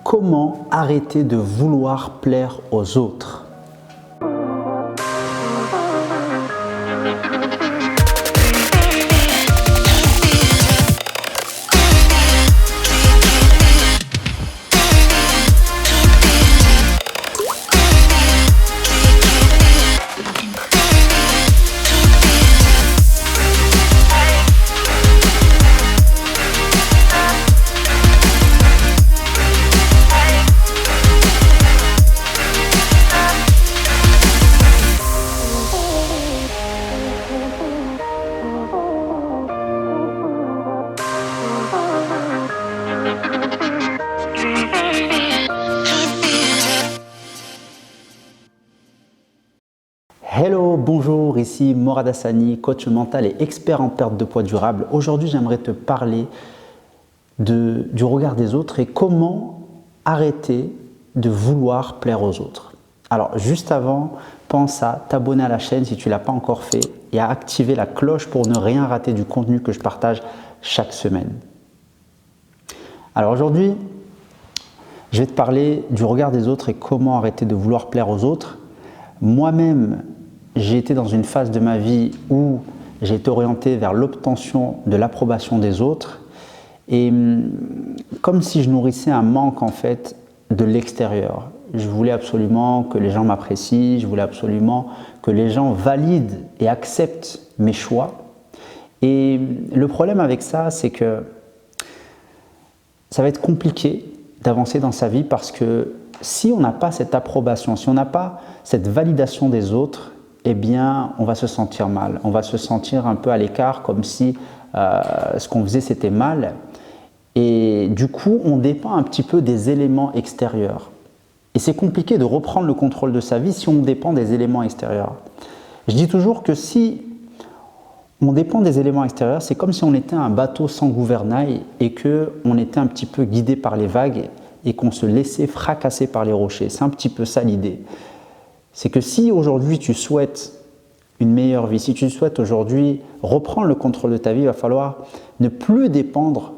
Comment arrêter de vouloir plaire aux autres? Hello, bonjour, ici Morad Hassani, coach mental et expert en perte de poids durable. Aujourd'hui, j'aimerais te parler du regard des autres et comment arrêter de vouloir plaire aux autres. Alors, juste avant, pense à t'abonner à la chaîne si tu ne l'as pas encore fait et à activer la cloche pour ne rien rater du contenu que je partage chaque semaine. Alors aujourd'hui, je vais te parler du regard des autres et comment arrêter de vouloir plaire aux autres. Moi-même, j'ai été dans une phase de ma vie où j'ai été orienté vers l'obtention de l'approbation des autres et comme si je nourrissais un manque en fait de l'extérieur. Je voulais absolument que les gens m'apprécient, je voulais absolument que les gens valident et acceptent mes choix. Et le problème avec ça, c'est que ça va être compliqué d'avancer dans sa vie parce que si on n'a pas cette approbation, si on n'a pas cette validation des autres, eh bien, on va se sentir mal. On va se sentir un peu à l'écart, comme si ce qu'on faisait, c'était mal. Et du coup, on dépend un petit peu des éléments extérieurs. Et c'est compliqué de reprendre le contrôle de sa vie si on dépend des éléments extérieurs. Je dis toujours que si on dépend des éléments extérieurs, c'est comme si on était un bateau sans gouvernail et qu'on était un petit peu guidé par les vagues et qu'on se laissait fracasser par les rochers. C'est un petit peu ça l'idée. C'est que si aujourd'hui tu souhaites une meilleure vie, si tu souhaites aujourd'hui reprendre le contrôle de ta vie, il va falloir ne plus dépendre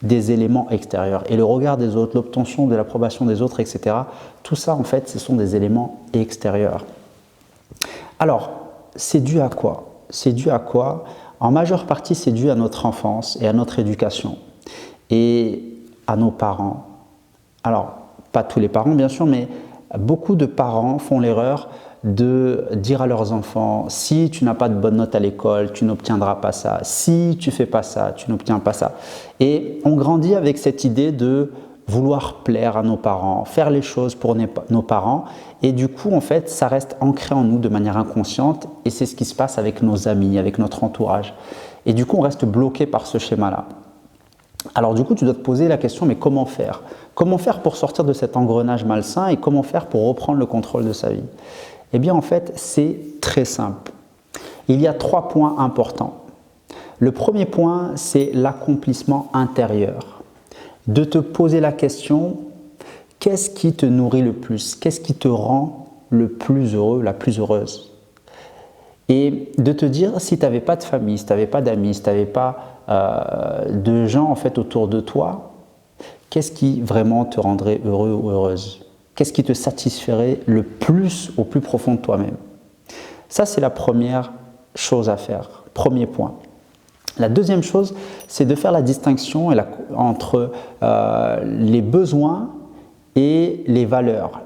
des éléments extérieurs. Et le regard des autres, l'obtention de l'approbation des autres, etc. Tout ça, en fait, ce sont des éléments extérieurs. Alors, c'est dû à quoi? C'est dû à quoi? En majeure partie, c'est dû à notre enfance et à notre éducation et à nos parents. Alors, pas tous les parents, bien sûr, mais beaucoup de parents font l'erreur de dire à leurs enfants « si tu n'as pas de bonne note à l'école, tu n'obtiendras pas ça. Si tu ne fais pas ça, tu n'obtiens pas ça. » Et on grandit avec cette idée de vouloir plaire à nos parents, faire les choses pour nos parents. Et du coup, en fait, ça reste ancré en nous de manière inconsciente. Et c'est ce qui se passe avec nos amis, avec notre entourage. Et du coup, on reste bloqué par ce schéma-là. Alors du coup, tu dois te poser la question, mais comment faire? Comment faire pour sortir de cet engrenage malsain et comment faire pour reprendre le contrôle de sa vie? Eh bien, en fait, c'est très simple. Il y a 3 points importants. Le premier point, c'est l'accomplissement intérieur. De te poser la question, qu'est-ce qui te nourrit le plus? Qu'est-ce qui te rend le plus heureux, la plus heureuse? Et de te dire, si tu n'avais pas de famille, si tu n'avais pas d'amis, si tu n'avais pas de gens en fait autour de toi, qu'est-ce qui vraiment te rendrait heureux ou heureuse? Qu'est-ce qui te satisferait le plus au plus profond de toi-même? Ça, c'est la première chose à faire, premier point. La deuxième chose, c'est de faire la distinction entre les besoins et les valeurs.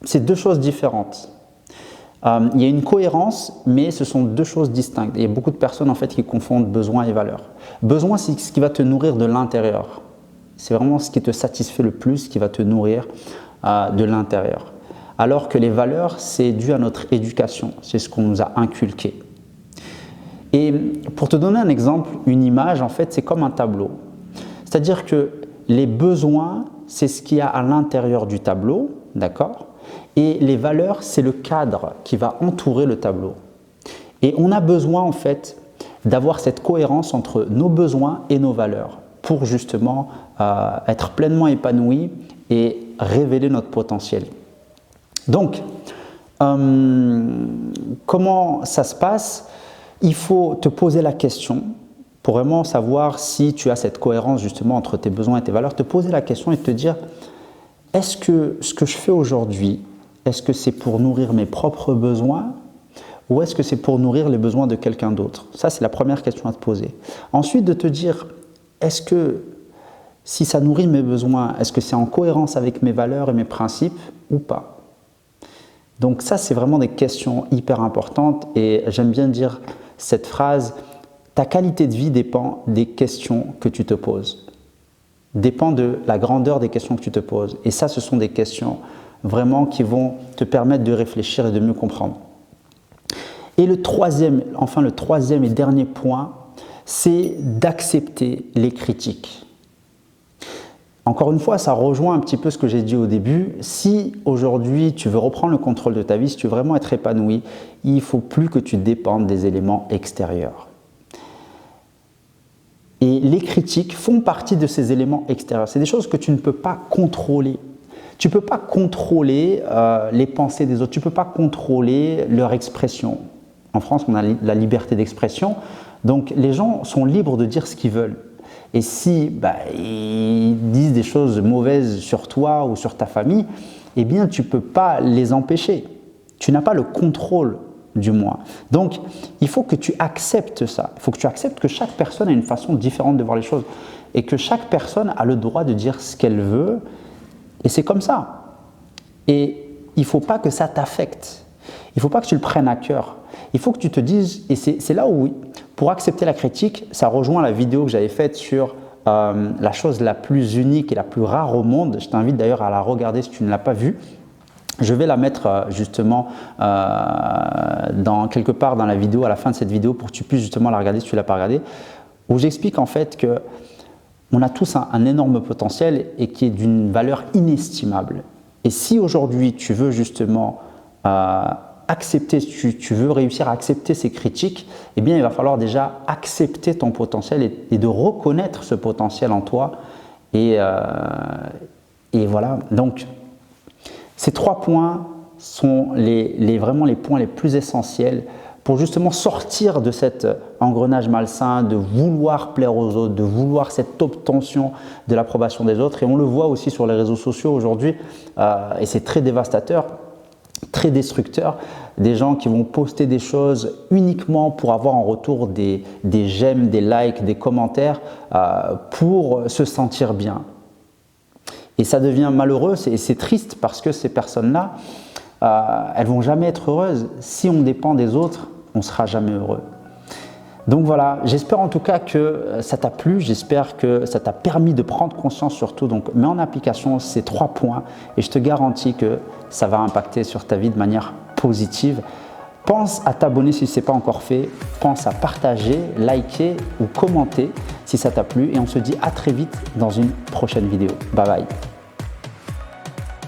C'est 2 choses différentes. Il y a une cohérence, mais ce sont 2 choses distinctes. Il y a beaucoup de personnes en fait qui confondent besoin et valeur. Besoin, c'est ce qui va te nourrir de l'intérieur. C'est vraiment ce qui te satisfait le plus, qui va te nourrir de l'intérieur. Alors que les valeurs, c'est dû à notre éducation. C'est ce qu'on nous a inculqué. Et pour te donner un exemple, une image, en fait, c'est comme un tableau. C'est-à-dire que les besoins, c'est ce qu'il y a à l'intérieur du tableau, d'accord ? Et les valeurs, c'est le cadre qui va entourer le tableau. Et on a besoin en fait d'avoir cette cohérence entre nos besoins et nos valeurs pour justement être pleinement épanoui et révéler notre potentiel. Donc, comment ça se passe? Il faut te poser la question pour vraiment savoir si tu as cette cohérence justement entre tes besoins et tes valeurs. Te poser la question et te dire est-ce que ce que je fais aujourd'hui, est-ce que c'est pour nourrir mes propres besoins ou est-ce que c'est pour nourrir les besoins de quelqu'un d'autre? Ça, c'est la première question à te poser. Ensuite, de te dire, est-ce que si ça nourrit mes besoins, est-ce que c'est en cohérence avec mes valeurs et mes principes ou pas? Donc ça, c'est vraiment des questions hyper importantes et j'aime bien dire cette phrase, ta qualité de vie dépend des questions que tu te poses, dépend de la grandeur des questions que tu te poses. Et ça, ce sont des questions vraiment qui vont te permettre de réfléchir et de mieux comprendre. Et le troisième et dernier point, c'est d'accepter les critiques. Encore une fois, ça rejoint un petit peu ce que j'ai dit au début. Si aujourd'hui tu veux reprendre le contrôle de ta vie, si tu veux vraiment être épanoui, il ne faut plus que tu dépendes des éléments extérieurs. Et les critiques font partie de ces éléments extérieurs. C'est des choses que tu ne peux pas contrôler. Tu ne peux pas contrôler les pensées des autres, tu ne peux pas contrôler leur expression. En France, on a la liberté d'expression, donc les gens sont libres de dire ce qu'ils veulent. Et si ils disent des choses mauvaises sur toi ou sur ta famille, eh bien tu ne peux pas les empêcher. Tu n'as pas le contrôle du moins. Donc il faut que tu acceptes ça. Il faut que tu acceptes que chaque personne a une façon différente de voir les choses et que chaque personne a le droit de dire ce qu'elle veut et c'est comme ça. Et il ne faut pas que ça t'affecte. Il ne faut pas que tu le prennes à cœur. Il faut que tu te dises, et c'est là où, pour accepter la critique, ça rejoint la vidéo que j'avais faite sur la chose la plus unique et la plus rare au monde. Je t'invite d'ailleurs à la regarder si tu ne l'as pas vue. Je vais la mettre justement quelque part dans la vidéo, à la fin de cette vidéo, pour que tu puisses justement la regarder si tu ne l'as pas regardée, où j'explique en fait qu'on a tous un énorme potentiel et qui est d'une valeur inestimable. Et si aujourd'hui tu veux justement accepter, tu veux réussir à accepter ces critiques, eh bien il va falloir déjà accepter ton potentiel et de reconnaître ce potentiel en toi. Et voilà, donc ces 3 points sont vraiment les points les plus essentiels pour justement sortir de cet engrenage malsain, de vouloir plaire aux autres, de vouloir cette obtention de l'approbation des autres. Et on le voit aussi sur les réseaux sociaux aujourd'hui, et c'est très dévastateur, très destructeur, des gens qui vont poster des choses uniquement pour avoir en retour des j'aime, des likes, des commentaires, pour se sentir bien. Et ça devient malheureux et c'est triste parce que ces personnes-là, elles ne vont jamais être heureuses. Si on dépend des autres, on ne sera jamais heureux. Donc voilà, j'espère en tout cas que ça t'a plu, j'espère que ça t'a permis de prendre conscience surtout. Donc mets en application ces 3 points et je te garantis que ça va impacter sur ta vie de manière positive. Pense à t'abonner si ce n'est pas encore fait, pense à partager, liker ou commenter si ça t'a plu et on se dit à très vite dans une prochaine vidéo. Bye bye.